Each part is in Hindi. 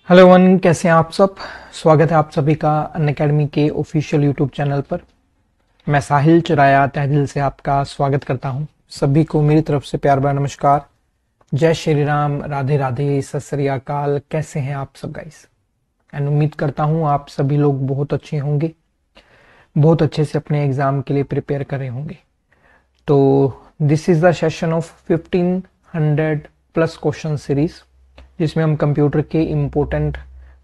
हेलो वन, कैसे हैं आप सब। स्वागत है आप सभी का अनअकैडमी के ऑफिशियल यूट्यूब चैनल पर। मैं साहिल चुराया तहे दिल से आपका स्वागत करता हूं। सभी को मेरी तरफ से प्यार भरा नमस्कार। जय श्री राम, राधे राधे, सत श्री अकाल। कैसे हैं आप सब गाइस? एंड उम्मीद करता हूं आप सभी लोग बहुत अच्छे होंगे, बहुत अच्छे से अपने एग्जाम के लिए प्रिपेयर कर रहे होंगे। तो this is the session of 1500 plus question series, जिसमें हम कंप्यूटर के इम्पोर्टेंट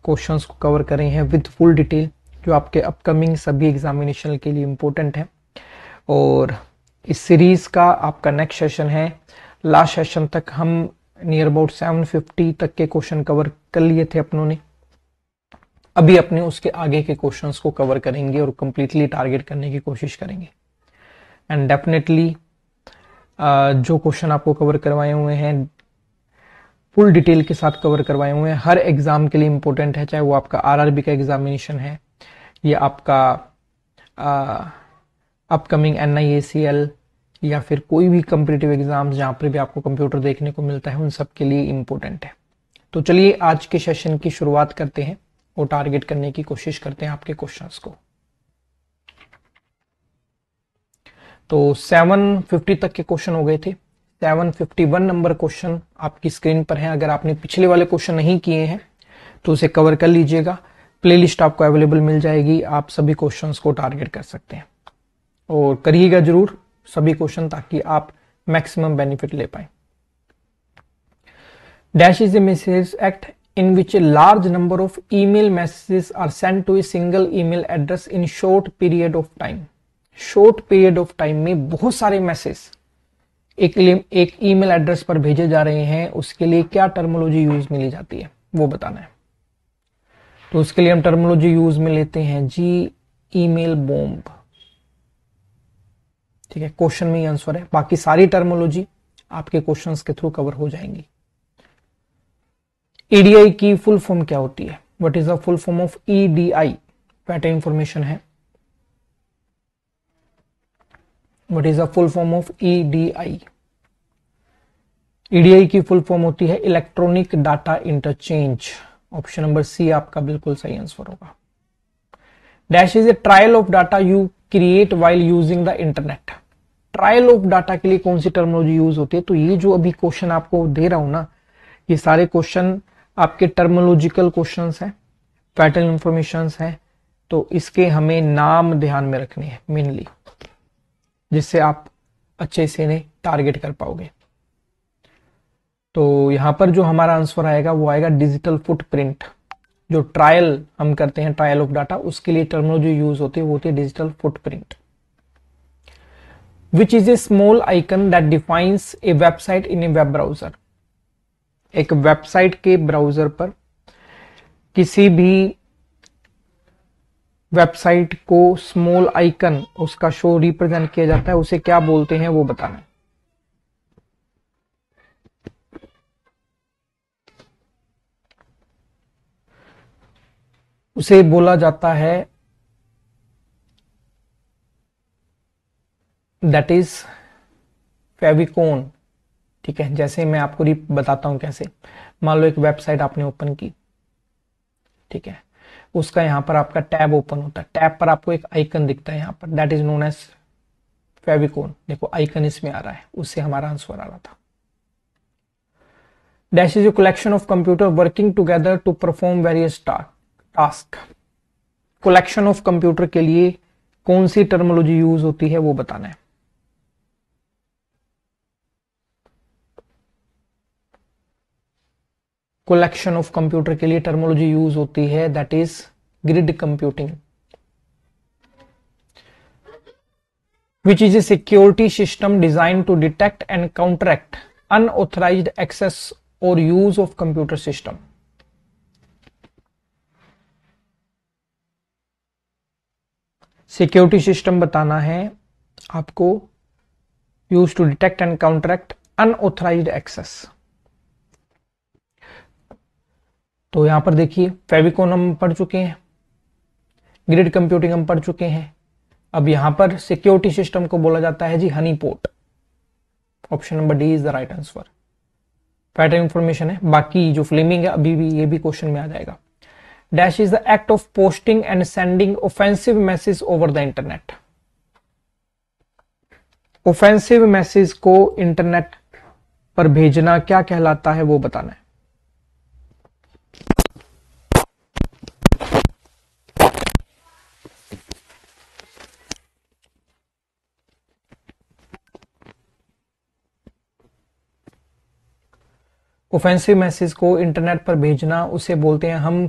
क्वेश्चंस को कवर कर रहे हैं विद फुल डिटेल, जो आपके अपकमिंग सभी एग्जामिनेशन के लिए इम्पोर्टेंट है। और इस सीरीज का आपका नेक्स्ट सेशन है। लास्ट सेशन तक हम नियर अबाउट 750 तक के क्वेश्चन कवर कर लिए थे अपनों ने। अभी अपने उसके आगे के क्वेश्चंस को कवर करेंगे और कंप्लीटली टारगेट करने की कोशिश करेंगे। एंड डेफिनेटली जो क्वेश्चन आपको कवर करवाए हुए हैं फुल डिटेल के साथ कवर करवाए हुए हैं, हर एग्जाम के लिए इंपॉर्टेंट है, चाहे वो आपका आरआरबी का एग्जामिनेशन है या आपका अपकमिंग एनआईएसीएल या फिर कोई भी कॉम्पिटिटिव एग्जाम जहां पर भी आपको कंप्यूटर देखने को मिलता है, उन सब के लिए इंपॉर्टेंट है। तो चलिए आज के सेशन की शुरुआत करते हैं और टारगेट करने की कोशिश करते हैं आपके क्वेश्चंस को। तो 750 तक के क्वेश्चन हो गए थे। 751 नंबर क्वेश्चन आपकी स्क्रीन पर है। अगर आपने पिछले वाले क्वेश्चन नहीं किए हैं तो उसे कवर कर लीजिएगा। प्लेलिस्ट आपको अवेलेबल मिल जाएगी, आप सभी क्वेश्चंस को टारगेट कर सकते हैं और करिएगा जरूर सभी क्वेश्चन, ताकि आप मैक्सिमम बेनिफिट ले पाए। Dash is A message act in which a large number of email messages are sent to a single email address in short period of time। Short period of time में बहुत सारे मैसेज एक ईमेल एड्रेस पर भेजे जा रहे हैं, उसके लिए क्या टर्मोलॉजी यूज में ली जाती है वो बताना है। तो उसके लिए हम टर्मोलॉजी यूज में लेते हैं जी ईमेल बॉम्ब। ठीक है, क्वेश्चन में ही आंसर है, बाकी सारी टर्मोलॉजी आपके क्वेश्चंस के थ्रू कवर हो जाएंगी। ईडीआई की फुल फॉर्म क्या होती है? What is the full form of EDI? Pattern information है। What is the full form of ईडीआई? ईडीआई की फुल फॉर्म होती है electronic data interchange. Option number C आपका बिल्कुल सही आंसर होगा। Dash is a trial of data you create while using the internet. Trial of data के लिए कौन सी टर्मिनोलॉजी यूज होती है? तो ये जो अभी क्वेश्चन आपको दे रहा हूं ना, ये सारे क्वेश्चन आपके टर्मिनोलॉजिकल क्वेश्चंस हैं, पैटर्न इंफॉर्मेशंस हैं। तो इसके हमें नाम ध्यान में रखने हैं मेनली, जिससे आप अच्छे से इन्हें टारगेट कर पाओगे। तो यहां पर जो हमारा आंसर आएगा वो आएगा डिजिटल फुटप्रिंट। जो ट्रायल हम करते हैं, ट्रायल ऑफ डाटा, उसके लिए टर्मिनोलॉजी यूज होती है वो होती है digital footprint. Which is a small icon that defines A website in A web browser. एक वेबसाइट के ब्राउजर पर किसी भी वेबसाइट को स्मॉल आइकन उसका शो रिप्रेजेंट किया जाता है, उसे क्या बोलते हैं वो बताना है। उसे बोला जाता है दैट इज फेविकोन। ठीक है, जैसे मैं आपको बताता हूं कैसे। मान लो एक वेबसाइट आपने ओपन की, ठीक है, उसका यहां पर आपका टैब ओपन होता है, टैब पर आपको एक आइकन दिखता है यहां पर, दैट इज नोन एज फेविकोन। देखो आइकन इसमें आ रहा है, उससे हमारा आंसर आ रहा था। Dash is a collection of computer working together to perform various task. Collection of computer के लिए कौन सी टर्मिनोलॉजी यूज होती है वो बताना है। कलेक्शन ऑफ कंप्यूटर के लिए टर्मिनोलॉजी यूज होती है that is grid computing. Which is a security system design to detect and counteract unauthorised access और use of computer system. Security system बताना है आपको, use to detect and counteract unauthorised access. तो यहां पर देखिए फेविकोन हम पढ़ चुके हैं, ग्रिड कंप्यूटिंग हम पढ़ चुके हैं। अब यहां पर सिक्योरिटी सिस्टम को बोला जाता है जी honey pot. Option number D is the right answer. Pattern information है। बाकी जो फ्लेमिंग है अभी भी ये भी क्वेश्चन में आ जाएगा। Dash is the act of posting and sending offensive message over the internet. Offensive message को इंटरनेट पर भेजना क्या कहलाता है वो बताना है। ऑफेंसिव मैसेज को इंटरनेट पर भेजना उसे बोलते हैं हम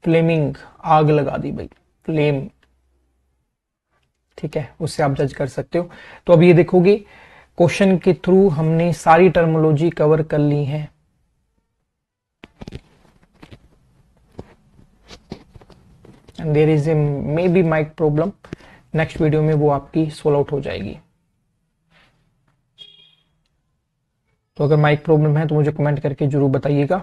फ्लेमिंग, आग लगा दी भाई, फ्लेम, ठीक है, उससे आप जज कर सकते हो। तो अब ये देखोगे क्वेश्चन के थ्रू हमने सारी टर्मोलॉजी कवर कर ली है। And there is a maybe mic problem, next video में वो आपकी सोल्व आउट हो जाएगी। तो अगर माइक प्रॉब्लम है तो मुझे कमेंट करके जरूर बताइएगा,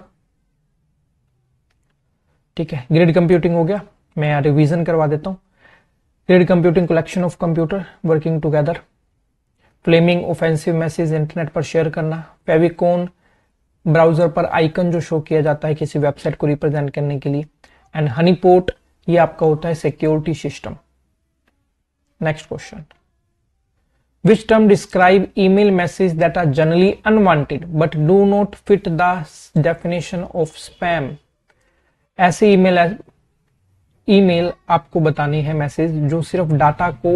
ठीक है। ग्रिड कंप्यूटिंग हो गया, मैं यहाँ रिवीजन करवा देता हूँ। Grid computing, collection of computer working together. Flaming, offensive message internet पर शेयर करना। फेविकॉन, ब्राउजर पर आइकन जो शो किया जाता है किसी वेबसाइट को रिप्रेजेंट करने के लिए। एंड हनीपोट, ये आपका होता है security system. Next question, which term describe email messages that are generally unwanted but do not fit the definition of spam। ऐसे ईमेल आपको बतानी है मैसेज जो सिर्फ डाटा को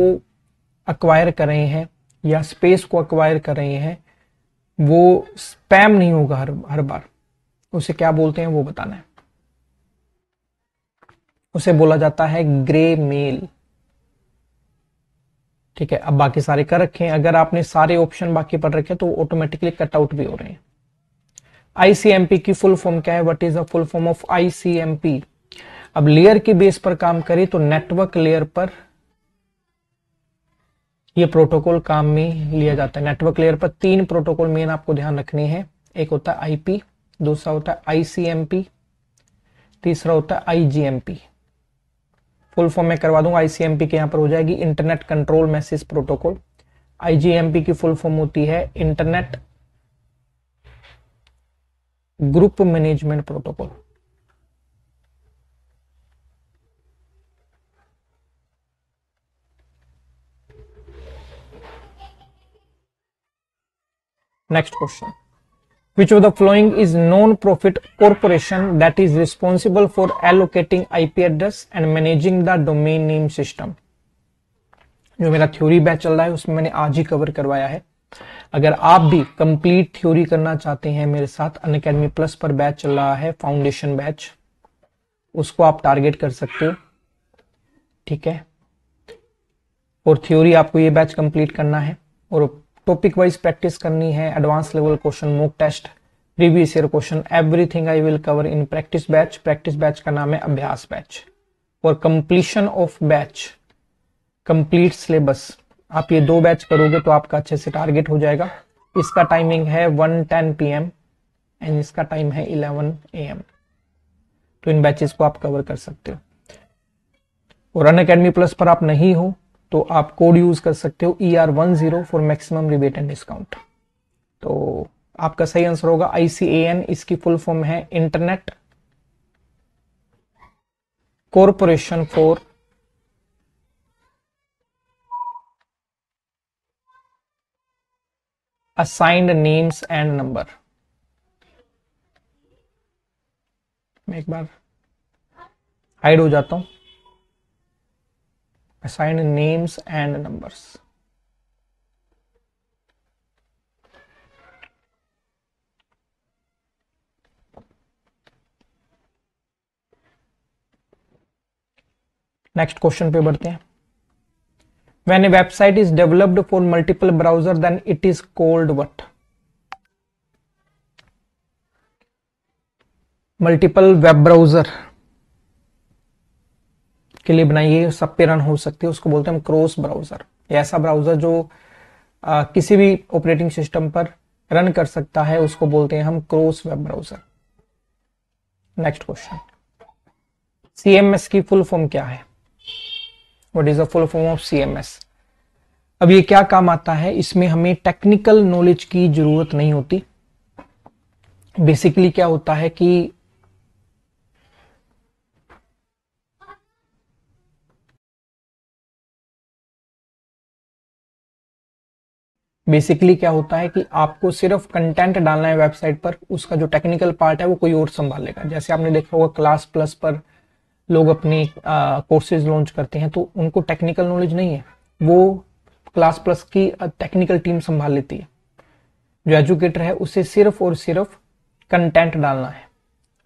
अक्वायर कर रहे हैं या स्पेस को अक्वायर कर रहे हैं, वो स्पैम नहीं होगा हर बार। उसे क्या बोलते हैं वो बताना है। उसे बोला जाता है ग्रे मेल, ठीक है। अब बाकी सारे कर रखे हैं, अगर आपने सारे ऑप्शन बाकी पढ़ रखे तो ऑटोमेटिकली कट आउट भी हो रहे हैं। आईसीएमपी की फुल फॉर्म क्या है? What is the full form of ICMP? अब लेयर के बेस पर काम करें तो नेटवर्क लेयर पर यह प्रोटोकॉल काम में लिया जाता है। नेटवर्क लेयर पर 3 प्रोटोकॉल मेन आपको ध्यान रखने हैं। एक होता है आईपी, दूसरा होता है आईसीएमपी, तीसरा होता है आईजीएमपी। फुल फॉर्म में करवा दूंगा। आईसीएमपी के यहां पर हो जाएगी internet control message protocol. IGMP की फुल फॉर्म होती है internet group management protocol. Next question, which of the following is non-profit corporation that is responsible for allocating IP address and managing the domain name system। जो मेरा थ्योरी बैच चल रहा है उसमें मैंने आज ही कवर करवाया है। अगर आप भी कंप्लीट थ्योरी करना चाहते हैं मेरे साथ, अनअकैडमी प्लस पर बैच चल रहा है, फाउंडेशन बैच, उसको आप टारगेट कर सकते हो, ठीक है। और थ्योरी आपको ये बैच कंप्लीट करना है और टॉपिक वाइज प्रैक्टिस करनी है। Advance level question, mock test, previous year question, everything I will cover in practice batch. Practice batch का नाम है अभ्यास बैच। और completion of batch, complete syllabus, आप ये 2 बैच करोगे तो आपका अच्छे से टारगेट हो जाएगा। इसका टाइमिंग है 1:10 PM एंड इसका टाइम है 11 AM। तो इन बैचेस को आप कवर कर सकते हो। और अनअकैडमी प्लस पर आप नहीं हो तो आप कोड यूज कर सकते हो ER10 for maximum rebate and discount. तो आपका सही आंसर होगा ICAN। इसकी फुल फॉर्म है internet corporation for assigned names and number. मैं एक बार हाइड हो जाता हूं। Assigned names and numbers। Next question पे बढ़ते हैं। When a website is developed for multiple browser then it is called what? Multiple web browser के लिए बनाइए, सब पे रन हो सकती है, उसको बोलते हैं हम क्रॉस ब्राउजर। ऐसा ब्राउजर जो किसी भी ऑपरेटिंग सिस्टम पर रन कर सकता है उसको बोलते हैं हम cross web browser. Next question, CMS की फुल फॉर्म क्या है? What is the full form of CMS? अब ये क्या काम आता है? इसमें हमें टेक्निकल नॉलेज की जरूरत नहीं होती। बेसिकली क्या होता है कि आपको सिर्फ कंटेंट डालना है वेबसाइट पर, उसका जो टेक्निकल पार्ट है वो कोई और संभाल लेगा। जैसे आपने देखा होगा क्लास प्लस पर लोग अपनी कोर्सेज लॉन्च करते हैं, तो उनको टेक्निकल नॉलेज नहीं है, वो क्लास प्लस की टेक्निकल टीम संभाल लेती है। जो एजुकेटर है उसे सिर्फ और सिर्फ कंटेंट डालना है,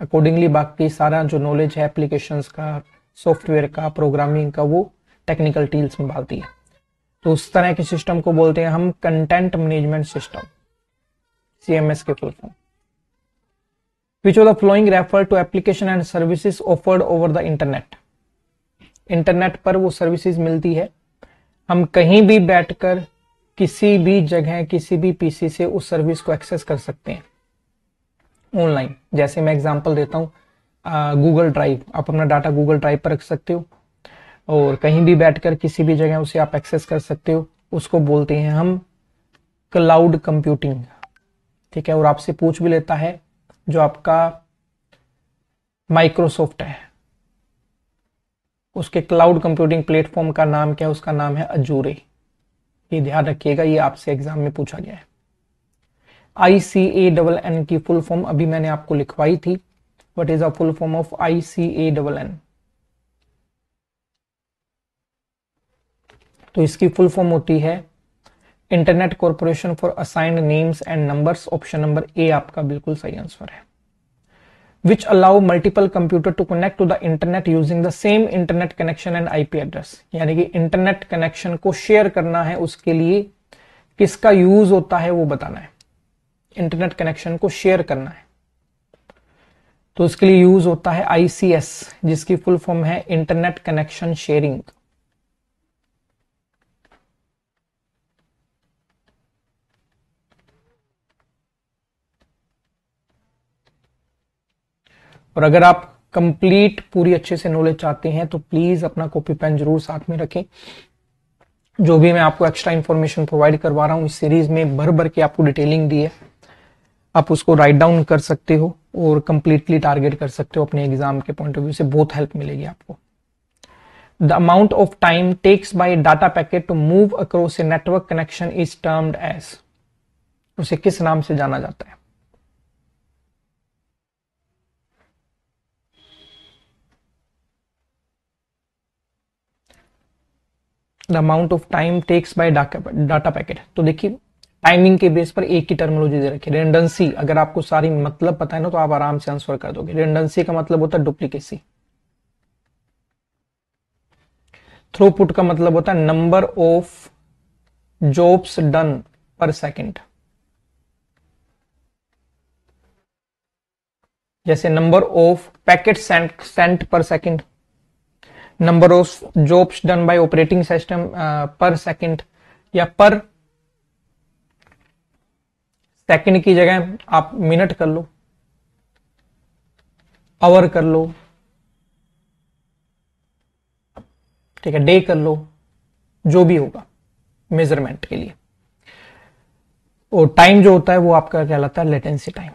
अकॉर्डिंगली बाकी सारा जो नॉलेज है एप्लीकेशंस का, सॉफ्टवेयर का, प्रोग्रामिंग का, वो टेक्निकल टीम संभालती है। तो उस तरह के सिस्टम को बोलते हैं हम कंटेंट मैनेजमेंट सिस्टम, CMS के full form. Which of the following refer to application and services offered over the internet? Internet पर वो सर्विसेज मिलती है, हम कहीं भी बैठकर किसी भी जगह किसी भी पीसी से उस सर्विस को एक्सेस कर सकते हैं ऑनलाइन। जैसे मैं एग्जांपल देता हूँ, गूगल ड्राइव, आप अपना डाटा गूगल ड्राइव पर रख सकते हो और कहीं भी बैठकर किसी भी जगह उसे आप एक्सेस कर सकते हो, उसको बोलते हैं हम क्लाउड कंप्यूटिंग। ठीक है, और आपसे पूछ भी लेता है जो आपका माइक्रोसॉफ्ट है उसके क्लाउड कंप्यूटिंग प्लेटफॉर्म का नाम क्या है, उसका नाम है अजूरे। ये ध्यान रखिएगा, ये आपसे एग्जाम में पूछा गया है। ICANN की फुल फॉर्म अभी मैंने आपको लिखवाई थी। What is a full form of ICANN? तो इसकी फुल फॉर्म होती है internet corporation for assigned names and numbers. Option number A आपका बिल्कुल सही आंसर है। Which allow multiple computer to connect to the internet using the same internet connection and IP address। यानी कि इंटरनेट कनेक्शन को शेयर करना है, उसके लिए किसका यूज होता है वो बताना है। इंटरनेट कनेक्शन को शेयर करना है तो उसके लिए यूज होता है ICS, जिसकी फुल फॉर्म है इंटरनेट कनेक्शन शेयरिंग। और अगर आप कंप्लीट पूरी अच्छे से नॉलेज चाहते हैं तो प्लीज अपना कॉपी पेन जरूर साथ में रखें। जो भी मैं आपको एक्स्ट्रा इंफॉर्मेशन प्रोवाइड करवा रहा हूं इस सीरीज में भर भर के आपको डिटेलिंग दी है, आप उसको राइट डाउन कर सकते हो और कंप्लीटली टारगेट कर सकते हो अपने एग्जाम के पॉइंट ऑफ व्यू से, बहुत हेल्प मिलेगी आपको। The amount of time takes by data packet to move across a network connection is termed as. उसे किस नाम से जाना जाता है? The amount of time takes by data packet. तो देखिए टाइमिंग के बेस पर एक ही टर्मिनोलॉजी दे रखी है। रिडंडेंसी, अगर आपको सारी मतलब पता है ना तो आप आराम से आंसर कर दोगे। रिडंडेंसी का मतलब होता है डुप्लीकेसी। थ्रूपुट का मतलब होता है नंबर ऑफ जॉब्स डन पर सेकंड। जैसे नंबर ऑफ पैकेट सेंट पर second, number of jobs done by operating system पर सेकंड, या पर सेकंड की जगह आप मिनट कर लो, आवर कर लो, ठीक है, डे कर लो, जो भी होगा मेजरमेंट के लिए। और टाइम जो होता है वो आपका कहलाता है latency time.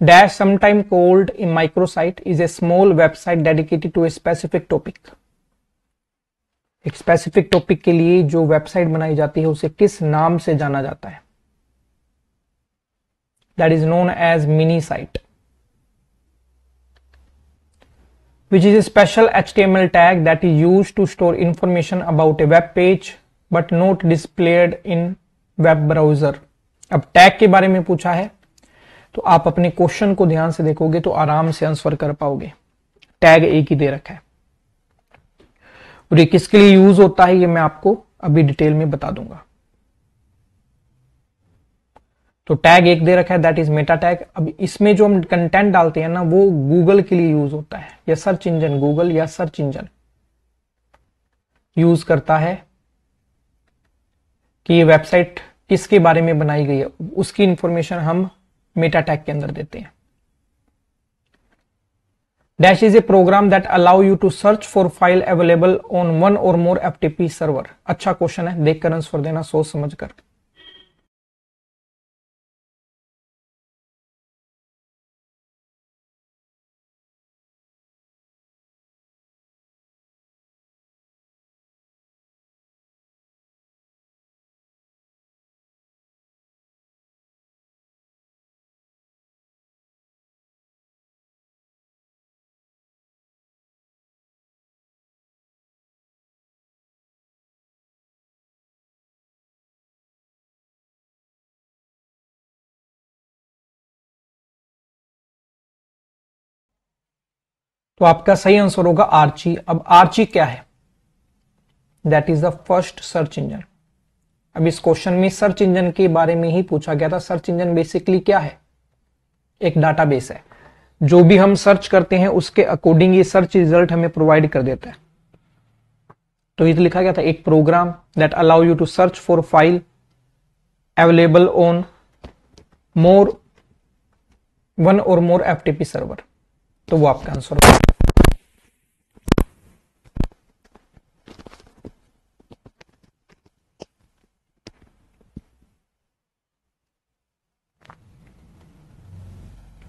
Dash sometime called in microsite is a small website dedicated to a specific topic. एक स्पेसिफिक टॉपिक के लिए जो वेबसाइट बनाई जाती है उसे किस नाम से जाना जाता है? That is known as mini site. Which is a special HTML tag that is used to store information about a web page but not displayed in web browser। अब टैग के बारे में पूछा है तो आप अपने क्वेश्चन को ध्यान से देखोगे तो आराम से आंसर कर पाओगे। टैग एक ही दे रखा है और ये किसके लिए यूज होता है ये मैं आपको अभी डिटेल में बता दूंगा। तो टैग एक दे रखा है, दैट इज मेटा टैग। अब इसमें जो हम कंटेंट डालते हैं ना वो गूगल के लिए यूज होता है, या सर्च इंजन, गूगल या सर्च इंजन यूज करता है कि ये वेबसाइट किसके बारे में बनाई गई है, उसकी इंफॉर्मेशन हम मेटा टैग के अंदर देते हैं। Dash is a program that allow you to search for file available on one or more FTP server. अच्छा क्वेश्चन है, देखकर आंसर देना सोच समझ कर। तो आपका सही आंसर होगा आर्ची। अब आर्ची क्या है? That is the first search engine. अब इस क्वेश्चन में सर्च इंजन के बारे में ही पूछा गया था। सर्च इंजन बेसिकली क्या है? एक डाटाबेस है। जो भी हम सर्च करते हैं उसके अकॉर्डिंग ये सर्च रिजल्ट हमें प्रोवाइड कर देता है। तो ये तो लिखा गया था एक program that allow you to search for file available on more one or more FTP server. तो वो आपका आंसर होगा।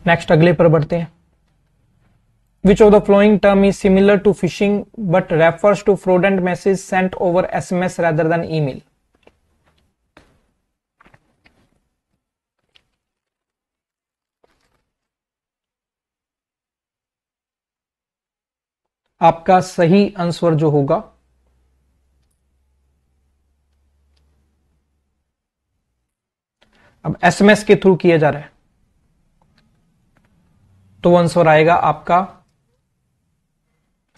नेक्स्ट अगले पर बढ़ते हैं। Which of the following term is similar to phishing but refers to fraudulent message sent over SMS rather than email? आपका सही आंसर जो होगा अब एसएमएस के थ्रू किया जा रहा है तो आंसर आएगा आपका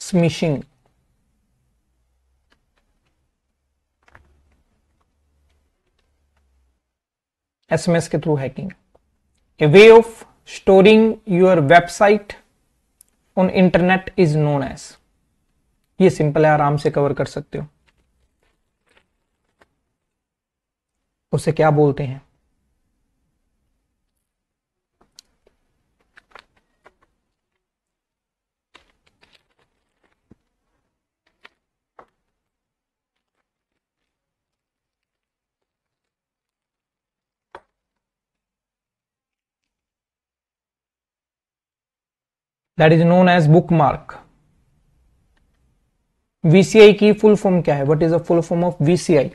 स्मिशिंग। एसएमएस के through hacking. A way of storing your website on internet is known as. ये सिंपल है, आराम से कवर कर सकते हो। उसे क्या बोलते हैं? That is known as bookmark. VCI की फुल फॉर्म क्या है? What is the full form of VCI?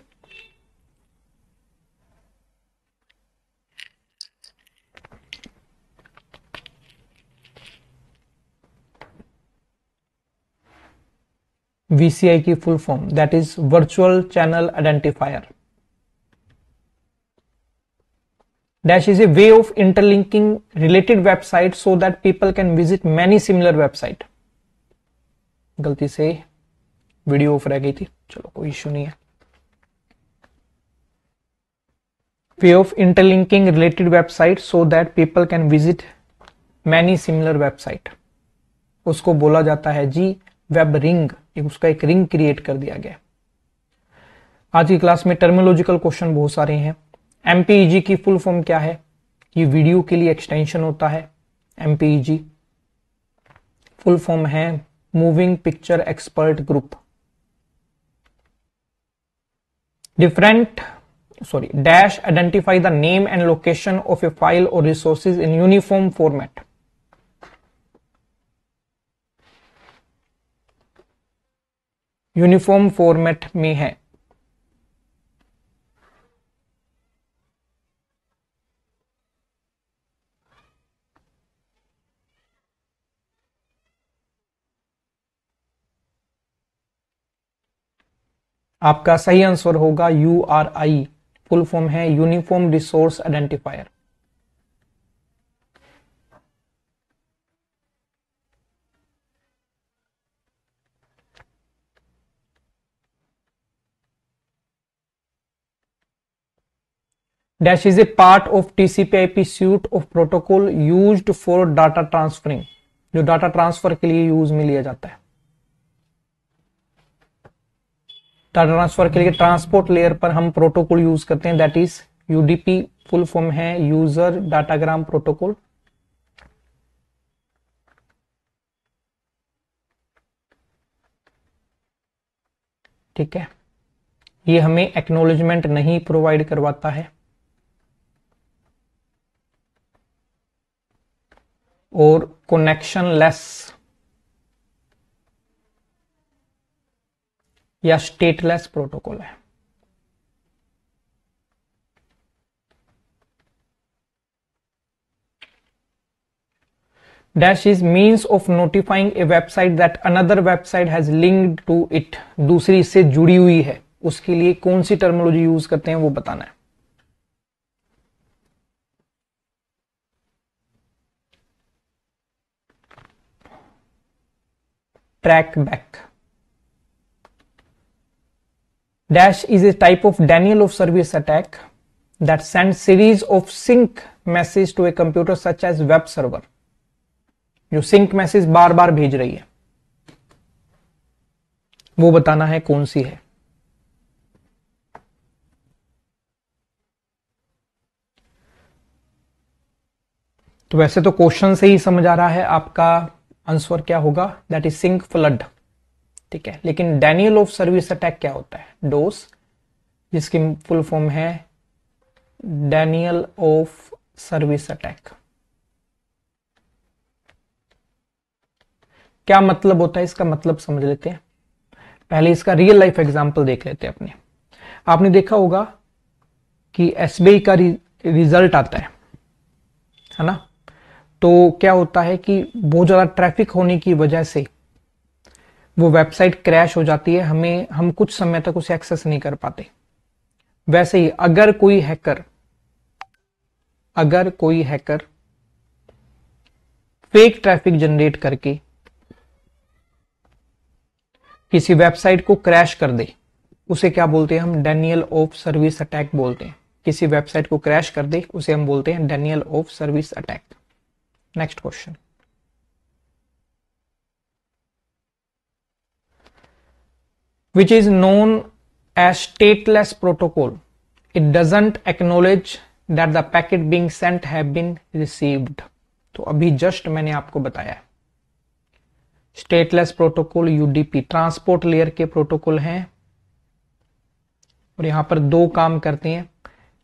VCI की full form that is virtual channel identifier. Dash is a way of interlinking related website so that people can visit many similar website. गलती से वीडियो ऑफ रह गई थी, चलो कोई इश्यू नहीं है। वे of interlinking related website so that people can visit many similar website, उसको बोला जाता है जी वेब रिंग। उसका एक रिंग क्रिएट कर दिया गया। आज की क्लास में टर्मिनोलॉजिकल क्वेश्चन बहुत सारे हैं। एमपीईजी की फुल फॉर्म क्या है? ये वीडियो के लिए एक्सटेंशन होता है। एमपीईजी फुल फॉर्म है moving picture expert group. Dash identify the name and location of a file और resources in uniform format. Uniform format में है। आपका सही आंसर होगा URI। फुल फॉर्म है uniform resource identifier. Dash is a part of TCP/IP suite of protocol used for data transferring, जो डाटा ट्रांसफर के लिए यूज में लिया जाता है। डाटा ट्रांसफर के लिए ट्रांसपोर्ट लेयर पर हम प्रोटोकॉल यूज करते हैं, that is UDP। Full form है यूजर डाटाग्राम प्रोटोकॉल। ठीक है, ये हमें एक्नॉलेजमेंट नहीं प्रोवाइड करवाता है और कनेक्शन लेस या स्टेटलेस प्रोटोकॉल है। Dash is means of notifying a website that another website has linked to it. दूसरी इससे जुड़ी हुई है, उसके लिए कौन सी टर्मिनोलॉजी यूज करते हैं वो बताना है। track back. Dash is a type of denial of service attack that sends series of sync message to a computer such as web server. जो sync मैसेज बार बार भेज रही है वो बताना है कौन सी है। तो वैसे तो क्वेश्चन से ही समझ आ रहा है आपका आंसर क्या होगा, दैट इज सिंक फ्लड। ठीक है, लेकिन डेनियल ऑफ सर्विस अटैक क्या होता है? डोस, जिसकी फुल फॉर्म है डेनियल ऑफ सर्विस अटैक। क्या मतलब होता है इसका, मतलब समझ लेते हैं। पहले इसका रियल लाइफ एग्जांपल देख लेते हैं अपने। आपने देखा होगा कि एसबीआई का रिजल्ट आता है ना, तो क्या होता है कि बहुत ज्यादा ट्रैफिक होने की वजह से वो वेबसाइट क्रैश हो जाती है, हम कुछ समय तक उसे एक्सेस नहीं कर पाते। वैसे ही अगर कोई हैकर फेक ट्रैफिक जनरेट करके किसी वेबसाइट को क्रैश कर दे, उसे क्या बोलते हैं हम? डेनियल ऑफ सर्विस अटैक बोलते हैं। किसी वेबसाइट को क्रैश कर दे उसे हम बोलते हैं Daniel of service attack. Next question, which is known as stateless protocol. It doesn't acknowledge that the packet being sent have been received. तो अभी जस्ट मैंने आपको बताया है stateless protocol UDP transport layer के प्रोटोकॉल हैं और यहां पर दो काम करते हैं,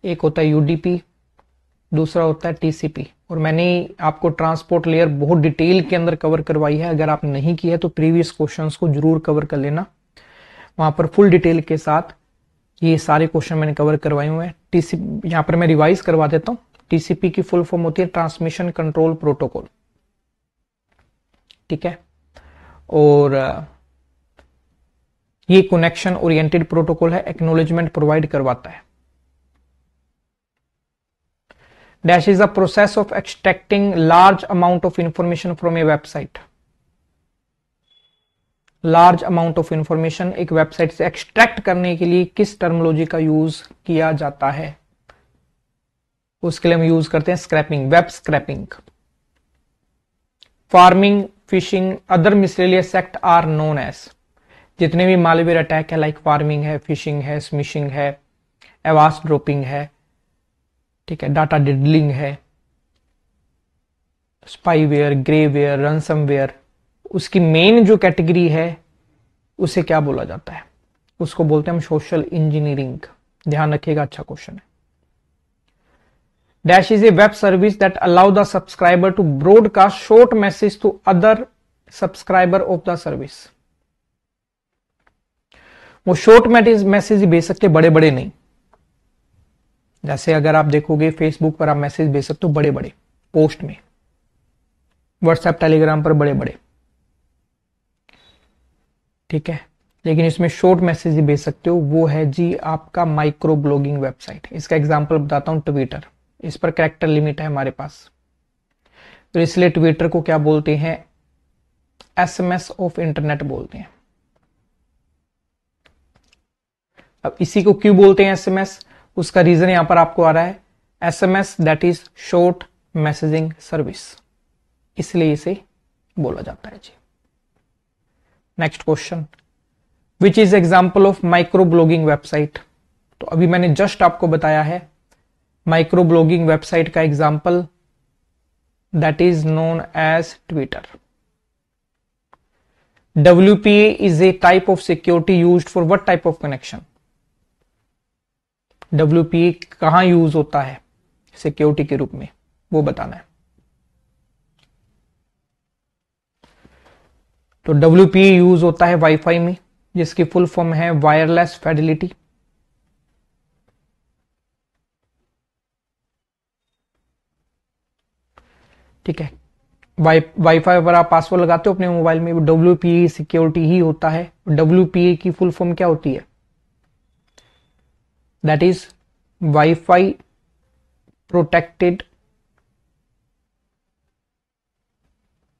एक होता है यूडीपी, दूसरा होता है टीसीपी। और मैंने आपको ट्रांसपोर्ट लेयर बहुत डिटेल के अंदर कवर करवाई है, अगर आप नहीं की है तो प्रीवियस क्वेश्चंस को जरूर कवर कर लेना, वहां पर फुल डिटेल के साथ ये सारे क्वेश्चन मैंने कवर करवाए हुए हैं। टीसीपी यहां पर मैं रिवाइज करवा देता हूं। टीसीपी की फुल फॉर्म होती है ट्रांसमिशन कंट्रोल प्रोटोकॉल। ठीक है, और ये कनेक्शन ओरिएंटेड प्रोटोकॉल है, एक्नॉलेजमेंट प्रोवाइड करवाता है। Dash is a process of extracting large amount of information from A website. Large amount of information एक वेबसाइट से एक्सट्रैक्ट करने के लिए किस टर्मिनोलॉजी का यूज किया जाता है? उसके लिए हम यूज करते हैं scraping, web scraping. Pharming, phishing, other miscellaneous act are known as. जितने भी मालवेयर अटैक है लाइक फार्मिंग है, फिशिंग है, स्मिशिंग है, एवास ड्रॉपिंग है, ठीक है, डाटा डिडलिंग है, स्पाईवेयर, ग्रेवेयर, रनसमवेयर, उसकी मेन जो कैटेगरी है उसे क्या बोला जाता है? उसको बोलते हैं हम सोशल इंजीनियरिंग। ध्यान रखिएगा, अच्छा क्वेश्चन है। Dash is a web service that allow the subscriber to broadcast short message to other subscriber of the service. वो शॉर्ट मैसेज ही भेज सकते, बड़े बड़े नहीं। जैसे अगर आप देखोगे फेसबुक पर आप मैसेज भेज सकते हो बड़े बड़े पोस्ट में, व्हाट्सएप टेलीग्राम पर बड़े बड़े, ठीक है, लेकिन इसमें शॉर्ट मैसेज ही भेज सकते हो। वो है जी आपका माइक्रो ब्लॉगिंग वेबसाइट। इसका एग्जांपल बताता हूं, ट्विटर। इस पर कैरेक्टर लिमिट है हमारे पास, तो इसलिए ट्विटर को क्या बोलते हैं? एसएमएस ऑफ इंटरनेट बोलते हैं। अब इसी को क्यों बोलते हैं एसएमएस? उसका रीजन यहां पर आपको आ रहा है, SMS that is short messaging service, इसलिए इसे बोला जाता है जी। Next question, which is example of micro blogging website. तो अभी मैंने जस्ट आपको बताया है माइक्रो ब्लॉगिंग वेबसाइट का example, that is known as Twitter. WPA is a type of security used for what type of connection? WPA कहां यूज होता है सिक्योरिटी के रूप में, वो बताना है। तो WPA यूज होता है वाईफाई में, जिसकी फुल फॉर्म है वायरलेस फिडेलिटी। ठीक है, वाईफाई पर आप पासवर्ड लगाते हो अपने मोबाइल में, WPA सिक्योरिटी ही होता है। WPA की फुल फॉर्म क्या होती है? That is WiFi protected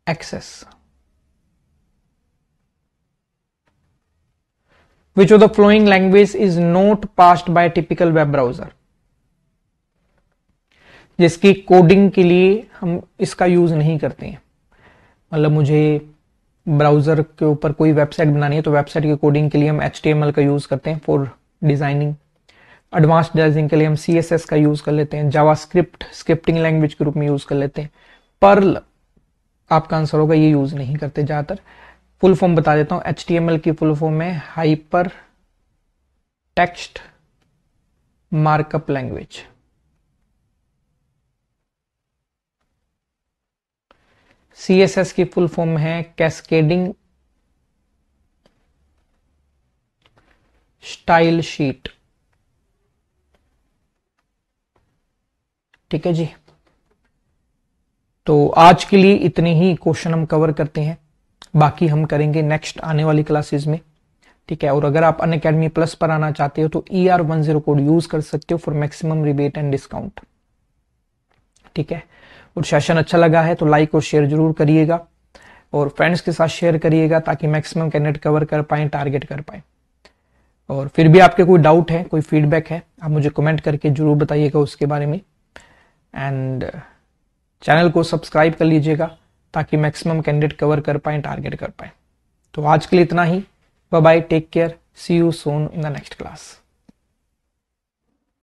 access. Which of the following language is not parsed by typical web browser, जिसकी कोडिंग के लिए हम इसका यूज नहीं करते हैं। मतलब मुझे ब्राउजर के ऊपर कोई वेबसाइट बनानी है तो वेबसाइट की कोडिंग के लिए हम HTML का यूज करते हैं फॉर डिजाइनिंग। एडवांस्ड डिजाइनिंग के लिए हम CSS का यूज कर लेते हैं, जावास्क्रिप्ट स्क्रिप्टिंग लैंग्वेज के रूप में यूज कर लेते हैं। पर्ल आपका आंसर होगा, ये यूज नहीं करते ज्यादातर। फुल फॉर्म बता देता हूं, HTML की फुल फॉर्म है hyper text markup language. CSS की फुल फॉर्म है कैस्केडिंग स्टाइल शीट। ठीक है जी, तो आज के लिए इतने ही क्वेश्चन हम कवर करते हैं, बाकी हम करेंगे नेक्स्ट आने वाली क्लासेस में। ठीक है, और अगर आप अनअकैडमी प्लस पर आना चाहते हो तो ER10 कोड यूज कर सकते हो for maximum rebate and discount. ठीक है, और सेशन अच्छा लगा है तो लाइक और शेयर जरूर करिएगा और फ्रेंड्स के साथ शेयर करिएगा ताकि मैक्सिमम कैंडिडेट कवर कर पाए, टारगेट कर पाए। और फिर भी आपके कोई डाउट है, कोई फीडबैक है, आप मुझे कमेंट करके जरूर बताइएगा उसके बारे में। एंड चैनल को सब्सक्राइब कर लीजिएगा ताकि मैक्सिमम कैंडिडेट कवर कर पाए, टारगेट कर पाए। तो आज के लिए इतना ही। Bye bye, take care, see you soon in the next class.